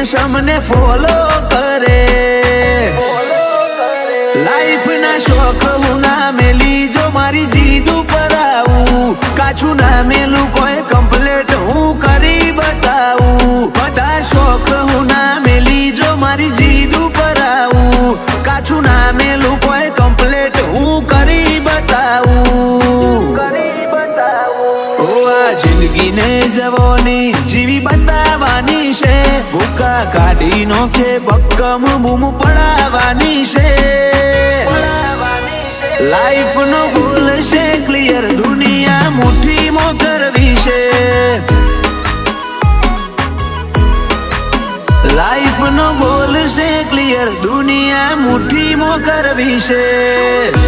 સમને follow કરે life ના શોખ હું ના મેલી જો મારી જીદ ઉપર આવું કાચું ના મેલું કોઈ કમ્પ્લેટ હું કરી બતાવું બધા શોખ હું ના મેલી જો મારી જીદ ઉપર આવું કાચું ના મેલું કોઈ કમ્પ્લેટ હું કરી બતાવું ઓ આ જિંદગીને જવાની જીવી બતાવવાની છે ભૂકા કાઢી નોખે બક્કમ બૂમ પડાવવાની છે લાઈફ નો ગોલ છે ક્લિયર દુનિયા મુઠ્ઠીમાં કરવી છે લાઈફ નો ગોલ છે ક્લિયર દુનિયા મુઠ્ઠીમાં કરવી છે